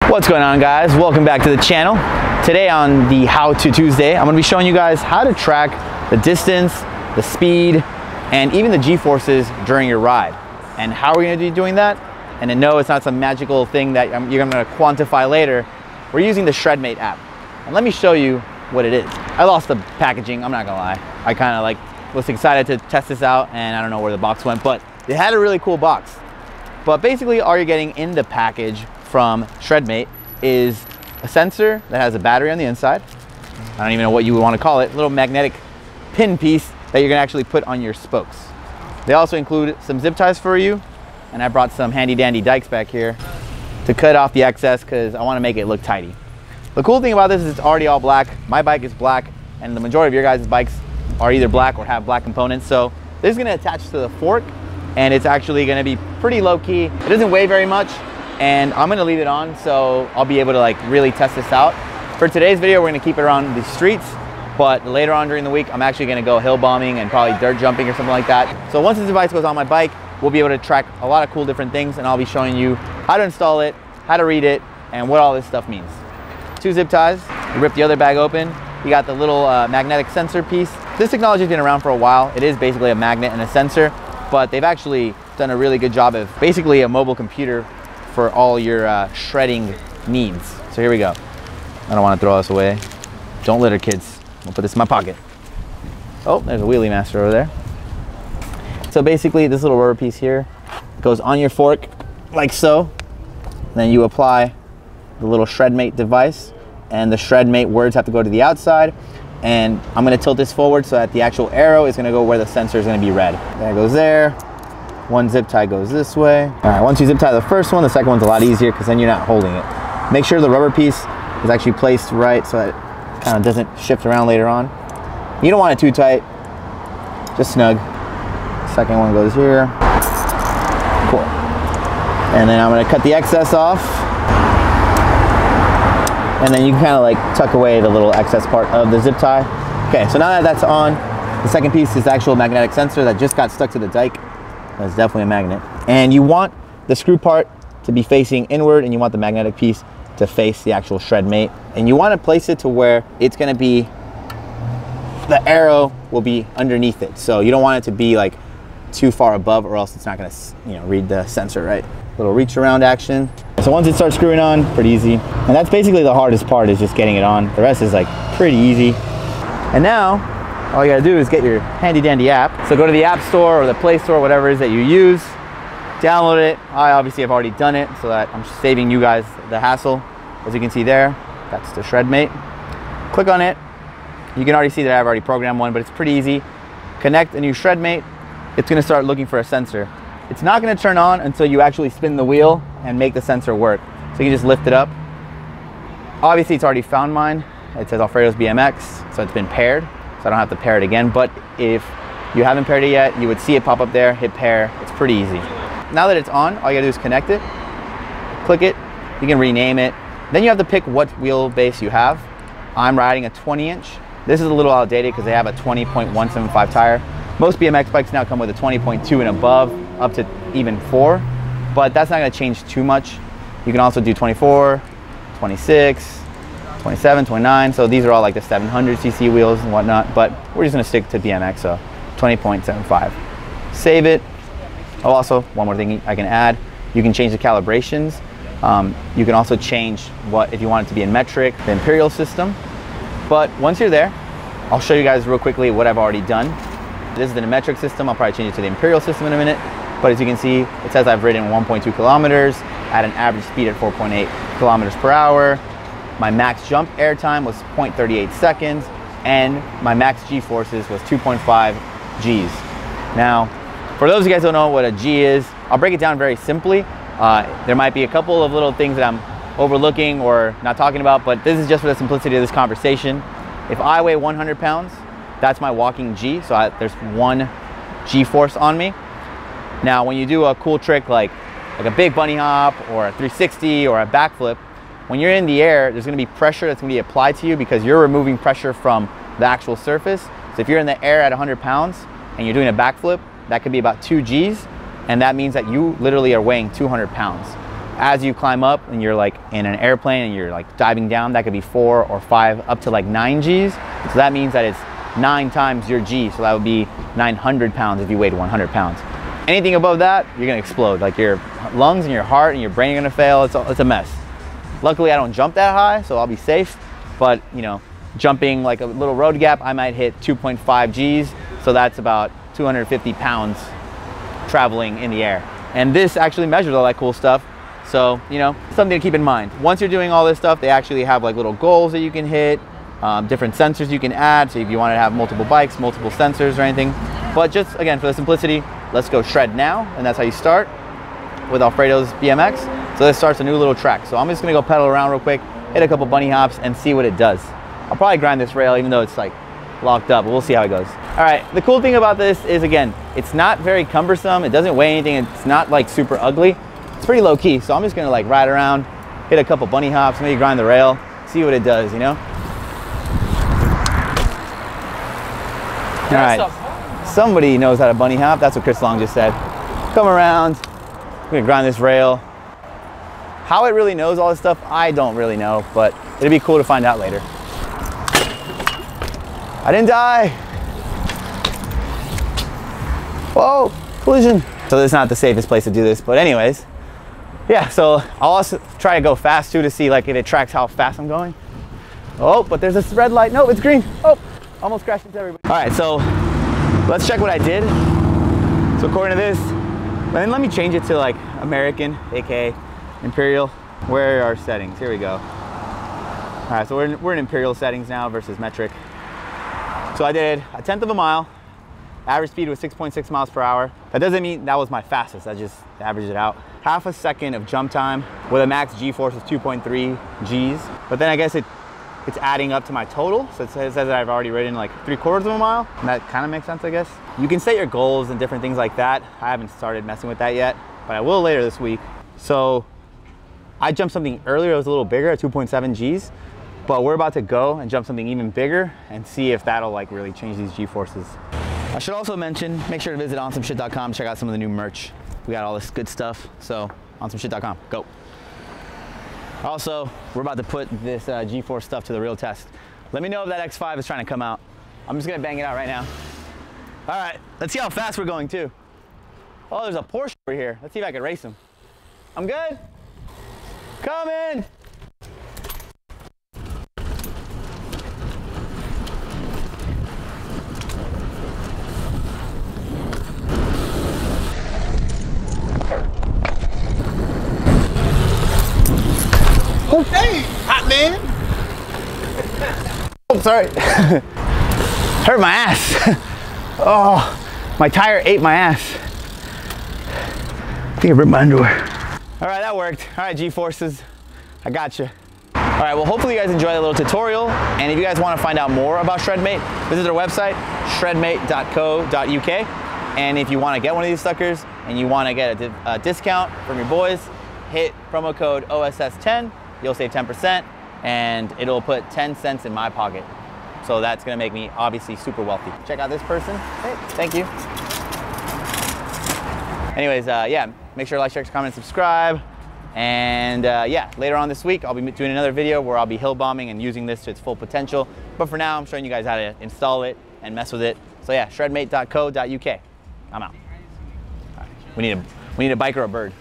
What's going on, guys? Welcome back to the channel. Today on the How To Tuesday, I'm going to be showing you guys how to track the distance, the speed, and even the G-forces during your ride. And how are we going to be doing that? And no, it's not some magical thing that you're going to quantify later. We're using the shredmate app. And let me show you what it is. I lost the packaging, I'm not going to lie. I kind of was excited to test this out, and I don't know where the box went, but it had a really cool box. But basically all you're getting in the package from shredmate is a sensor that has a battery on the inside. I don't even know what you would want to call it. A little magnetic pin piece that you're going to actually put on your spokes. They also include some zip ties for you, and I brought some handy dandy dikes back here to cut off the excess because I want to make it look tidy. The cool thing about this is it's already all black. My bike is black, and the majority of your guys' bikes are either black or have black components. So this is going to attach to the fork, and it's actually going to be pretty low key. It doesn't weigh very much, and I'm going to leave it on so I'll be able to really test this out. For today's video, we're going to keep it around the streets, but later on during the week, I'm actually going to go hill bombing and probably dirt jumping or something like that. So once this device goes on my bike, we'll be able to track a lot of cool different things, and I'll be showing you how to install it, how to read it, and what all this stuff means. 2 zip ties. You rip the other bag open. You got the little magnetic sensor piece. This technology has been around for a while. It is basically a magnet and a sensor, but they've actually done a really good job of basically a mobile computer for all your shredding needs. So here we go. I don't want to throw this away. Don't litter, kids. I'll put this in my pocket. Oh, there's a wheelie master over there. So basically this little rubber piece here goes on your fork like so. Then you apply the little shredmate device, and the shredmate words have to go to the outside. And I'm going to tilt this forward so that the actual arrow is going to go where the sensor is going to be read. That goes there. One zip tie goes this way. All right, once you zip tie the first one, the second one's a lot easier because then you're not holding it. Make sure the rubber piece is actually placed right so that it kind of doesn't shift around later on. You don't want it too tight, just snug. Second one goes here. Cool. And then I'm going to cut the excess off. And then you can kind of tuck away the little excess part of the zip tie. Okay, so now that that's on, the second piece is the actual magnetic sensor that just got stuck to the dike. That's definitely a magnet. And you want the screw part to be facing inward, and you want the magnetic piece to face the actual shredmate. And you want to place it to where it's going to be, the arrow will be underneath it. So you don't want it to be too far above, or else it's not going to read the sensor right. Little reach around action. So once it starts screwing on, pretty easy. And that's basically the hardest part, is just getting it on. The rest is pretty easy. And now all you gotta do is get your handy dandy app. So go to the App Store or the Play Store, whatever it is that you use, download it. I obviously have already done it so that I'm saving you guys the hassle. As you can see there, that's the shredmate. Click on it. You can already see that I've already programmed one, but it's pretty easy. Connect a new shredmate. It's gonna start looking for a sensor. It's not going to turn on until you actually spin the wheel and make the sensor work. So you can just lift it up. Obviously it's already found mine. It says Alfredo's BMX, so it's been paired, so I don't have to pair it again. But if you haven't paired it yet, you would see it pop up there, hit pair. It's pretty easy. Now that it's on, all you gotta do is connect it, click it, you can rename it. Then you have to pick what wheelbase you have. I'm riding a 20-inch. This is a little outdated because they have a 20.175 tire. Most BMX bikes now come with a 20.2 and above, up to even 4, but that's not going to change too much. You can also do 24, 26, 27, 29, so these are all the 700cc wheels and whatnot, but we're just going to stick to BMX, so 20.75. Save it. Oh, also, one more thing I can add, you can change the calibrations. You can also change if you want it to be in metric, the imperial system. But once you're there, I'll show you guys real quickly what I've already done. This is the metric system. I'll probably change it to the imperial system in a minute. But as you can see, it says I've ridden 1.2 kilometers at an average speed at 4.8 kilometers per hour. My max jump air time was 0.38 seconds, and my max G-forces was 2.5 Gs. Now, for those of you guys who don't know what a G is, I'll break it down very simply. There might be a couple of little things that I'm overlooking or not talking about, but this is just for the simplicity of this conversation. If I weigh 100 pounds, that's my walking G, so there's 1 G-force on me. Now, when you do a cool trick like a big bunny hop or a 360 or a backflip, when you're in the air, there's gonna be pressure that's gonna be applied to you because you're removing pressure from the actual surface. So if you're in the air at 100 pounds and you're doing a backflip, that could be about 2 Gs, and that means that you literally are weighing 200 pounds. as you climb up and you're like in an airplane and you're like diving down, that could be 4 or 5 up to like 9 Gs. So that means that it's 9 times your G. So that would be 900 pounds if you weighed 100 pounds. Anything above that, you're gonna explode. Like your lungs and your heart and your brain are gonna fail. It's a mess. Luckily, I don't jump that high, so I'll be safe. But you know, jumping like a little road gap, I might hit 2.5 Gs. So that's about 250 pounds traveling in the air. And this actually measures all that cool stuff. So, you know, something to keep in mind. Once you're doing all this stuff, they actually have like little goals that you can hit, different sensors you can add. So if you want to have multiple bikes, multiple sensors or anything. But just again, for the simplicity, let's go shred now. And that's how you start with Alfredo's BMX. So this starts a new little track. So I'm just gonna go pedal around real quick, hit a couple bunny hops and see what it does. I'll probably grind this rail even though it's like locked up, but we'll see how it goes. All right, the cool thing about this is, again, it's not very cumbersome. It doesn't weigh anything. It's not like super ugly. It's pretty low key. So I'm just gonna like ride around, hit a couple bunny hops, maybe grind the rail, see what it does, you know? All right, somebody knows how to bunny hop. That's what Chris Long just said. Come around, I'm gonna grind this rail. How it really knows all this stuff, I don't really know, but it'd be cool to find out later. I didn't die. Whoa, collision. So this is not the safest place to do this, but anyways, yeah, so I'll also try to go fast too to see like if it tracks how fast I'm going. Oh, but there's a red light. No, it's green. Oh, almost crashed into everybody. All right, so let's check what I did. So according to this, then let me change it to like American, aka Imperial. Where are our settings? Here we go. All right, so we're in Imperial settings now versus metric. So I did 1/10 of a mile. Average speed was 6.6 miles per hour. That doesn't mean that was my fastest. I just averaged it out. Half a second of jump time with a max G-force of 2.3 Gs. But then I guess it's adding up to my total. So it says that I've already ridden like 3/4 of a mile. And that kind of makes sense, I guess. You can set your goals and different things like that. I haven't started messing with that yet, but I will later this week. So I jumped something earlier. It was a little bigger at 2.7 Gs. But we're about to go and jump something even bigger and see if that'll like really change these G-forces. I should also mention, make sure to visit onsomeshit.com, check out some of the new merch. We got all this good stuff, so onsomeshit.com, go. Also, we're about to put this G-force stuff to the real test. Let me know if that X5 is trying to come out. I'm just gonna bang it out right now. All right, let's see how fast we're going too. Oh, there's a Porsche over here. Let's see if I can race him. I'm good. Coming. Oh, dang, hot man. Oh, sorry. Hurt my ass. Oh, my tire ate my ass. I think I ripped my underwear. All right, that worked. All right, G-forces, I got you. All right, well, hopefully you guys enjoyed the little tutorial. And if you guys want to find out more about shredmate, visit their website, shredmate.co.uk. And if you want to get one of these suckers and you want to get a discount from your boys, hit promo code OSS10. You'll save 10% and it'll put 10 cents in my pocket. So that's gonna make me obviously super wealthy. Check out this person. Hey, thank you. Anyways, yeah, make sure to like, share, comment, and subscribe. And yeah, later on this week, I'll be doing another video where I'll be hill bombing and using this to its full potential. But for now, I'm showing you guys how to install it and mess with it. So yeah, shredmate.co.uk. I'm out. All right. We need a bike or a bird.